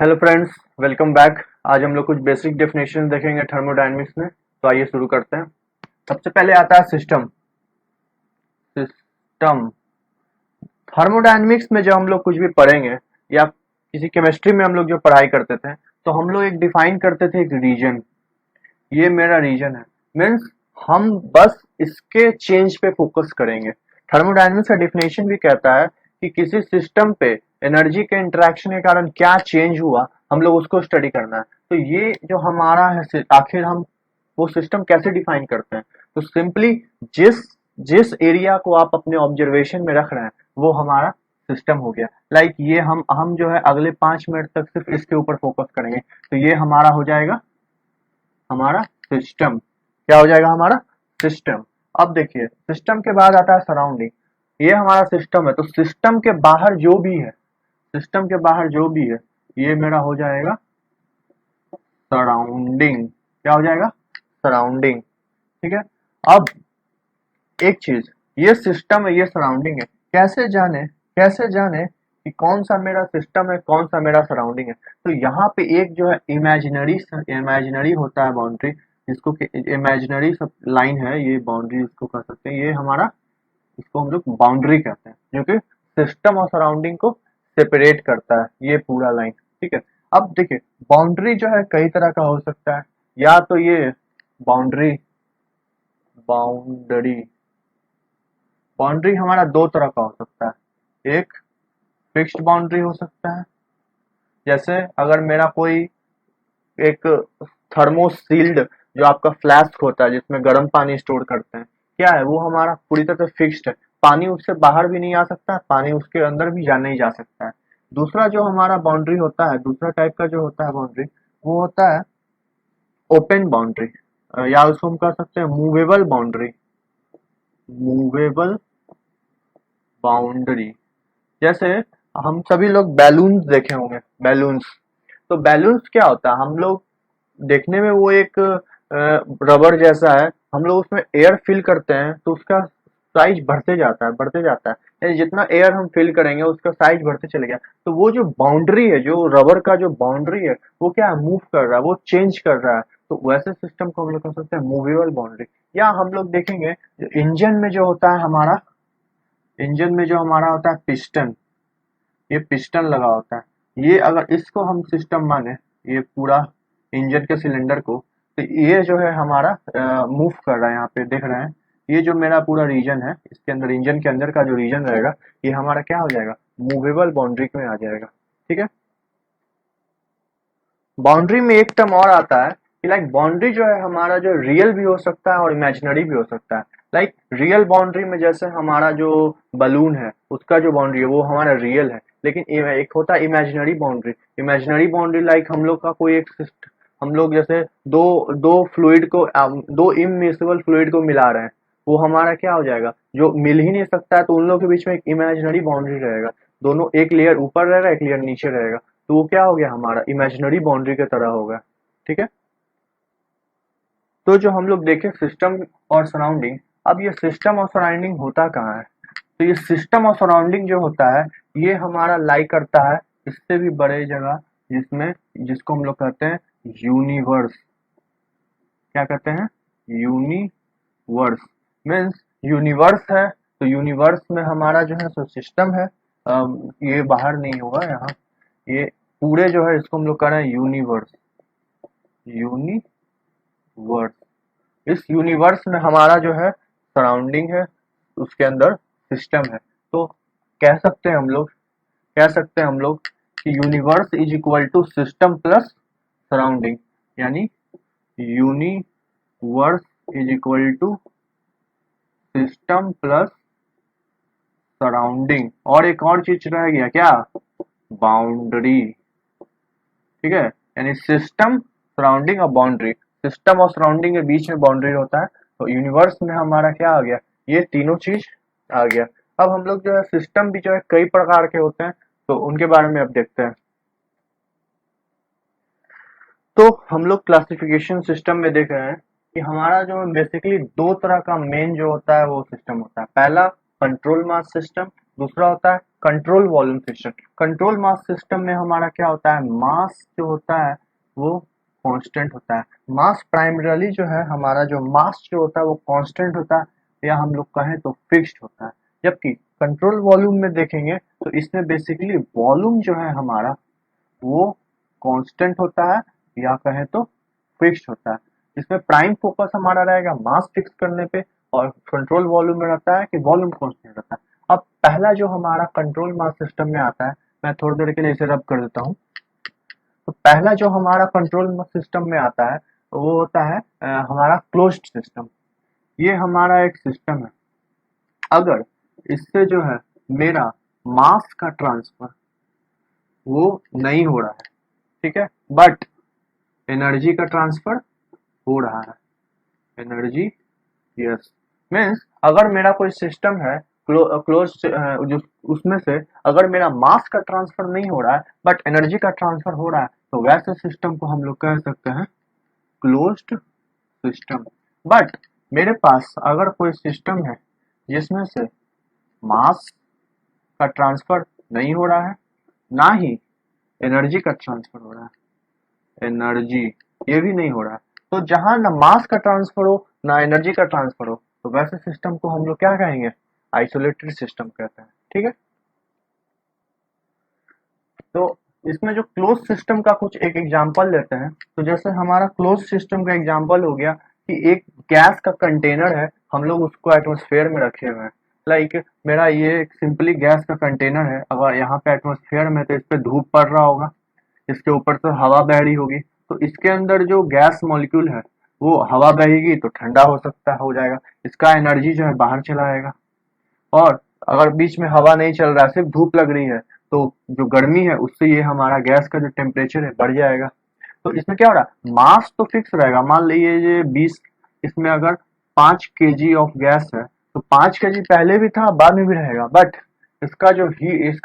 Hello friends, welcome back. आज हम लोग कुछ बेसिक डेफिनेशन देखेंगे थर्मोडायनेमिक्स में। तो आइए शुरू करते हैं। सबसे पहले आता है सिस्टम। सिस्टम थर्मोडायनेमिक्स में जब हम लोग कुछ भी पढ़ेंगे या किसी केमिस्ट्री में हम लोग जो पढ़ाई करते थे, तो हम लोग एक डिफाइन करते थे एक रीजन। ये मेरा रीजन है, मीन्स हम बस इसके चेंज पे फोकस करेंगे। थर्मोडायनेमिक्स का डिफिनेशन भी कहता है कि किसी सिस्टम पे एनर्जी के इंटरेक्शन के कारण क्या चेंज हुआ, हम लोग उसको स्टडी करना है। तो ये जो हमारा है, आखिर हम वो सिस्टम कैसे डिफाइन करते हैं? तो सिंपली जिस जिस एरिया को आप अपने ऑब्जर्वेशन में रख रहे हैं वो हमारा सिस्टम हो गया। लाइक ये हम जो है अगले 5 मिनट तक सिर्फ इसके ऊपर फोकस करेंगे, तो ये हमारा हो जाएगा हमारा सिस्टम। क्या हो जाएगा? हमारा सिस्टम। अब देखिए, सिस्टम के बाद आता है सराउंडिंग। ये हमारा सिस्टम है, तो सिस्टम के बाहर जो भी है, सिस्टम के बाहर जो भी है, ये मेरा हो जाएगा सराउंडिंग। क्या हो जाएगा? सराउंडिंग। ठीक है। अब एक चीज, ये सिस्टम है, ये सराउंडिंग है। कैसे जाने कि कौन सा मेरा सिस्टम है, कौन सा मेरा सराउंडिंग है? तो यहाँ पे एक जो है इमेजिनरी इमेजिनरी होता है बाउंड्री, जिसको कि इमेजिनरी सब लाइन है, ये बाउंड्री इसको कह सकते हैं। ये हमारा, इसको हम लोग बाउंड्री कहते हैं, जो कि सिस्टम और सराउंडिंग को सेपरेट करता है, ये पूरा लाइन। ठीक है। अब देखिए, बाउंड्री जो है कई तरह का हो सकता है। या तो ये बाउंड्री बाउंड्री बाउंड्री हमारा दो तरह का हो सकता है। एक फिक्स्ड बाउंड्री हो सकता है, जैसे अगर मेरा कोई एक थर्मोसील्ड, जो आपका फ्लास्क होता है जिसमें गर्म पानी स्टोर करते हैं, क्या है वो हमारा पूरी तरह से फिक्स्ड है। पानी उससे बाहर भी नहीं आ सकता, पानी उसके अंदर भी जा नहीं जा सकता है। दूसरा जो हमारा बाउंड्री होता है, दूसरा टाइप का जो होता है बाउंड्री, वो होता है ओपन बाउंड्री, या उसको हम कह सकते हैं मूवेबल बाउंड्री। मूवेबल बाउंड्री, जैसे हम सभी लोग बैलून्स देखे होंगे। बैलून्स, तो बैलून्स क्या होता है? हम लोग देखने में वो एक रबर जैसा है। हम लोग उसमें एयर फिल करते हैं तो उसका साइज बढ़ते जाता है। यानी जितना एयर हम फिल करेंगे उसका साइज बढ़ते चलेगा। तो वो जो बाउंड्री है, जो रबर का जो बाउंड्री है, वो क्या है? मूव कर रहा है, वो चेंज कर रहा है। तो वैसे सिस्टम को हम लोग कह सकते हैं मूवेबल बाउंड्री। या हम लोग देखेंगे इंजन में जो होता है हमारा, इंजन में जो हमारा होता है पिस्टन, ये पिस्टन लगा होता है। ये अगर इसको हम सिस्टम माने, ये पूरा इंजन के सिलेंडर को, तो ये जो है हमारा मूव कर रहा है। यहाँ पे देख रहे हैं, ये जो मेरा पूरा रीजन है, इसके अंदर इंजन के अंदर का जो रीजन रहेगा, ये हमारा क्या हो जाएगा? मूवेबल बाउंड्री में आ जाएगा। ठीक है। बाउंड्री में एक टर्म और आता है कि लाइक बाउंड्री जो है हमारा, जो रियल भी हो सकता है और इमेजिनरी भी हो सकता है। लाइक रियल बाउंड्री में जैसे हमारा जो बलून है, उसका जो बाउंड्री है वो हमारा रियल है। लेकिन एक होता है imaginary boundary. Imaginary boundary like हम लोग का कोई एक हम लोग जैसे दो दो फ्लूइड को, दो इमिसिबल फ्लूइड को मिला रहे हैं, वो हमारा क्या हो जाएगा? जो मिल ही नहीं सकता है, तो उन लोगों के बीच में एक इमेजिनरी बाउंड्री रहेगा। दोनों, एक लेयर ऊपर रहेगा, एक लेयर नीचे रहेगा, तो वो क्या हो गया? हमारा इमेजिनरी बाउंड्री की तरह होगा। ठीक है। तो जो हम लोग देखें सिस्टम और सराउंडिंग, अब ये सिस्टम और सराउंडिंग होता कहाँ है? तो ये सिस्टम और सराउंडिंग जो होता है, ये हमारा लाई करता है इससे भी बड़े जगह, जिसमें, जिसको हम लोग कहते हैं यूनिवर्स। क्या कहते हैं? यूनिवर्स। मीन्स यूनिवर्स है, तो यूनिवर्स में हमारा जो है सो सिस्टम है। ये बाहर नहीं होगा यहाँ, ये पूरे जो है इसको हम लोग कह रहे हैं यूनिवर्स। यूनिवर्स, इस यूनिवर्स में हमारा जो है सराउंडिंग है, उसके अंदर सिस्टम है। तो कह सकते हैं हम लोग कह सकते हैं हम लोग कि universe is equal to system plus surrounding. यानी universe is equal to system plus surrounding. और एक और चीज रह गया क्या? बाउंड्री। ठीक है। यानी सिस्टम, सराउंडिंग और बाउंड्री। सिस्टम और सराउंडिंग के बीच में बाउंड्री होता है। तो यूनिवर्स में हमारा क्या आ गया? ये तीनों चीज आ गया। अब हम लोग जो है सिस्टम भी जो है कई प्रकार के होते हैं, तो उनके बारे में अब देखते हैं। तो हम लोग क्लासिफिकेशन सिस्टम में देख रहे हैं कि हमारा जो बेसिकली दो तरह का मेन जो होता है वो सिस्टम होता है। पहला कंट्रोल मास सिस्टम, दूसरा होता है control volume system. Control mass system में हमारा क्या होता है, मास जो होता है वो कांस्टेंट होता है। मास प्राइमरली जो है हमारा जो मास जो होता है वो कांस्टेंट होता है, या हम लोग कहें तो फिक्स्ड होता है। जबकि कंट्रोल वॉल्यूम में देखेंगे तो इसमें बेसिकली वॉल्यूम जो है हमारा वो कांस्टेंट होता है, या कहें तो फिक्स्ड होता है। इसमें प्राइम फोकस हमारा रहेगा मास फिक्स करने पे, और कंट्रोल वॉल्यूम में रहता है कि वॉल्यूम कांस्टेंट रहता है। अब पहला जो हमारा कंट्रोल मास सिस्टम में आता है, मैं थोड़ी देर के लिए इसे रब कर देता हूँ। तो पहला जो हमारा कंट्रोल सिस्टम में आता है वो होता है हमारा क्लोज्ड सिस्टम। ये हमारा एक सिस्टम है, अगर इससे जो है मेरा मास का ट्रांसफर वो नहीं हो रहा है, ठीक है, बट एनर्जी का ट्रांसफर हो रहा है। एनर्जी, यस, मीन्स अगर मेरा कोई सिस्टम है क्लोज जो उसमें से अगर मेरा मास का ट्रांसफर नहीं हो रहा है बट एनर्जी का ट्रांसफर हो रहा है, तो वैसे सिस्टम को हम लोग कह सकते हैं क्लोज्ड सिस्टम। बट मेरे पास अगर कोई सिस्टम है जिसमें से मास का ट्रांसफर नहीं हो रहा है, ना ही एनर्जी का ट्रांसफर हो रहा है, एनर्जी ये भी नहीं हो रहा है, तो जहां ना मास का ट्रांसफर हो ना एनर्जी का ट्रांसफर हो, तो वैसे सिस्टम को हम लोग क्या कहेंगे, आइसोलेटेड सिस्टम कहते हैं। ठीक है, तो इसमें जो क्लोज सिस्टम का कुछ एक एग्जांपल लेते हैं। तो जैसे हमारा क्लोज सिस्टम का एग्जांपल हो गया कि एक गैस का कंटेनर है, हम लोग उसको एटमॉस्फेयर में रखे हुए हैं। लाइक मेरा ये सिंपली गैस का कंटेनर है, अगर यहाँ पे एटमॉस्फेयर में तो इस पे धूप पड़ रहा होगा, इसके ऊपर से हवा बह रही होगी, तो इसके अंदर जो गैस मॉलिक्यूल है वो हवा बहेगी तो ठंडा हो सकता हो जाएगा, इसका एनर्जी जो है बाहर चला आएगा। और अगर बीच में हवा नहीं चल रहा है, सिर्फ धूप लग रही है, तो जो गर्मी है उससे ये हमारा गैस का जो टेम्परेचर है बढ़ जाएगा। तो इसमें क्या हो रहा है, मास तो फिक्स रहेगा, मान लीजिए ये 20, इसमें अगर 5 kg ऑफ गैस है तो 5 kg पहले भी था बाद में भी रहेगा, बट इसका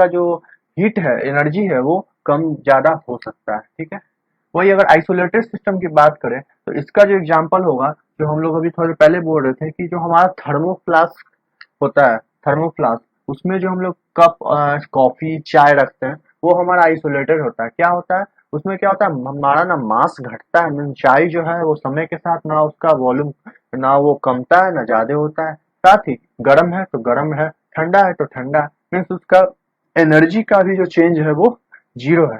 जो हीट है, एनर्जी है, वो कम ज्यादा हो सकता है। ठीक है, वही अगर आइसोलेटेड सिस्टम की बात करें तो इसका जो एग्जांपल होगा, जो हम लोग अभी थोड़े पहले बोल रहे थे, कि जो हमारा थर्मोफ्लास्क होता है, थर्मोफ्लास्क उसमें जो हम लोग कप कॉफी चाय रखते हैं वो हमारा आइसोलेटेड होता है। क्या होता है उसमें, क्या होता है, हमारा ना मास घटता है, मीन चाय जो है वो समय के साथ ना उसका वॉल्यूम ना वो कमता है ना ज्यादा होता है, साथ ही गर्म है तो गर्म है, ठंडा है तो ठंडा, मीन्स उसका एनर्जी का भी जो चेंज है वो जीरो है।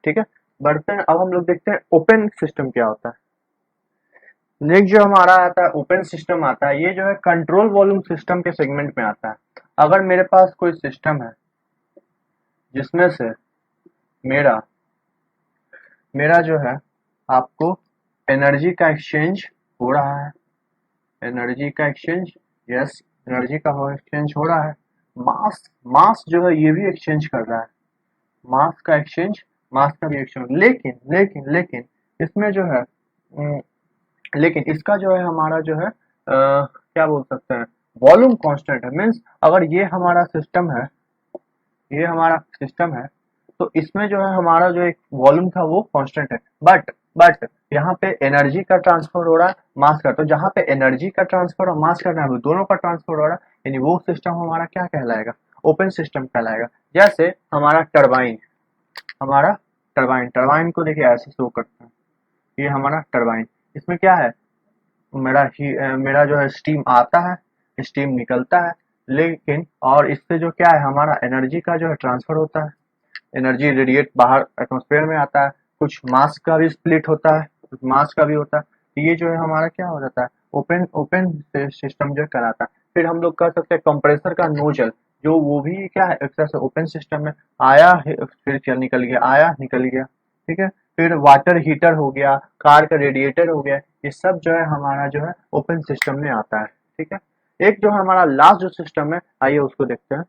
ठीक है, बढ़ते हैं, अब हम लोग देखते हैं ओपन सिस्टम क्या होता है। नेक्स्ट जो हमारा आता है ओपन सिस्टम आता है, ये जो है कंट्रोल वॉल्यूम सिस्टम के सेगमेंट में आता है। अगर मेरे पास कोई सिस्टम है जिसमें से मेरा मेरा जो है आपको एनर्जी का एक्सचेंज हो रहा है, एनर्जी का एक्सचेंज, यस, एनर्जी का एक्सचेंज हो रहा है। मास मास जो है ये भी एक्सचेंज कर रहा है, मास का एक्सचेंज, मास का भी एक्सचेंज, लेकिन लेकिन लेकिन इसमें जो है लेकिन इसका जो है हमारा जो है क्या बोल सकते हैं, वॉल्यूम कांस्टेंट है। मीन्स अगर ये हमारा सिस्टम है तो इसमें जो है हमारा जो एक वॉल्यूम था वो कांस्टेंट है, बट यहाँ पे एनर्जी का ट्रांसफर हो रहा है, मास का, तो जहाँ पे एनर्जी का ट्रांसफर और मास का ट्रांसफर दोनों का ट्रांसफर हो रहा है, यानी वो सिस्टम हमारा क्या कहलाएगा, ओपन सिस्टम कहलाएगा। जैसे हमारा टरबाइन टरबाइन को देखिए ऐसे शो करते हैं, ये हमारा टरबाइन, इसमें क्या है, मेरा जो है स्टीम आता है, स्टीम निकलता है, लेकिन और इससे जो क्या है हमारा एनर्जी का जो है ट्रांसफर होता है, एनर्जी रेडिएट बाहर एटमॉस्फेयर में आता है, कुछ मास का भी स्प्लिट होता है, कुछ मास का भी होता है, तो ये जो है हमारा क्या हो जाता है, ओपन ओपन सिस्टम जो कहलाता है। फिर हम लोग कह सकते हैं कंप्रेसर का नोजल, जो वो भी क्या है एक तरह से ओपन सिस्टम में आया फिर चल निकल गया, आया निकल गया। ठीक है, फिर वाटर हीटर हो गया, कार का रेडिएटर हो गया, ये सब जो है हमारा जो है ओपन सिस्टम में आता है। ठीक है, एक जो हमारा लास्ट जो सिस्टम है, आइए उसको देखते हैं।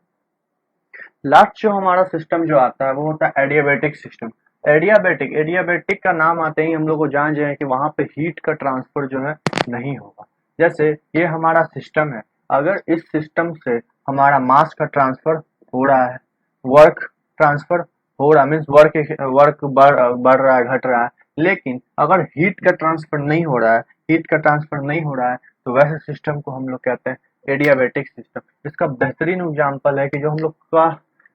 लास्ट जो हमारा सिस्टम जो आता है वो होता है एडियाबेटिक सिस्टम। एडियाबेटिक एडियाबेटिक का नाम आते ही हम लोग को जान जाए कि वहां पे हीट का ट्रांसफर जो है नहीं होगा। जैसे ये हमारा सिस्टम है, अगर इस सिस्टम से हमारा मास का ट्रांसफर हो रहा है, वर्क ट्रांसफर हो रहा है, मीन्स वर्क बढ़ रहा है, घट रहा है, लेकिन अगर हीट का ट्रांसफर नहीं हो रहा है, हीट का ट्रांसफर नहीं हो रहा है, तो वैसे सिस्टम को हम लोग कहते हैं एडियाबेटिक सिस्टम। इसका बेहतरीन एग्जाम्पल है कि जो हम लोग का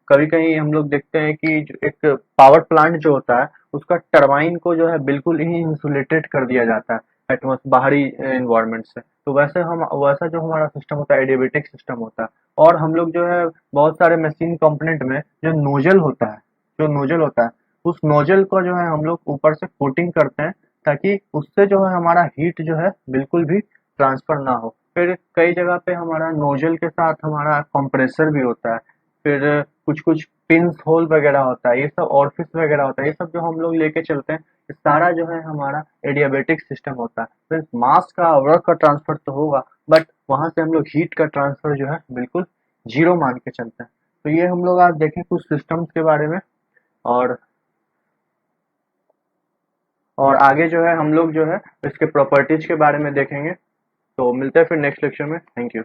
कभी कहीं हम लोग देखते हैं कि जो एक पावर प्लांट जो होता है उसका टरबाइन को जो है बिल्कुल ही इंसुलेटेड कर दिया जाता है एटमॉस बाहरी इन्वायरमेंट से। तो वैसा जो हमारा सिस्टम होता है एडियाबेटिक सिस्टम होता है। और हम लोग जो है बहुत सारे मशीन कंपोनेंट में जो नोजल होता है, जो नोजल होता है उस नोजल को जो है हम लोग ऊपर से कोटिंग करते हैं ताकि उससे जो है हमारा हीट जो है बिल्कुल भी ट्रांसफर ना हो। फिर कई जगह पे हमारा नोजल के साथ हमारा कंप्रेसर भी होता है। फिर कुछ कुछ पिंस होल वगैरह होता है, ये सब ऑरिफिस वगैरह होता है, ये सब जो हम लोग लेके चलते हैं ये सारा जो है हमारा एडियाबेटिक सिस्टम होता है। फिर मास का वर्क का ट्रांसफर तो होगा बट वहां से हम लोग हीट का ट्रांसफर जो है बिल्कुल जीरो मान के चलते हैं। तो ये हम लोग आज देखें कुछ सिस्टम्स के बारे में। और और आगे जो है हम लोग जो है इसके प्रॉपर्टीज के बारे में देखेंगे। तो मिलते हैं फिर नेक्स्ट लेक्चर में। Thank you.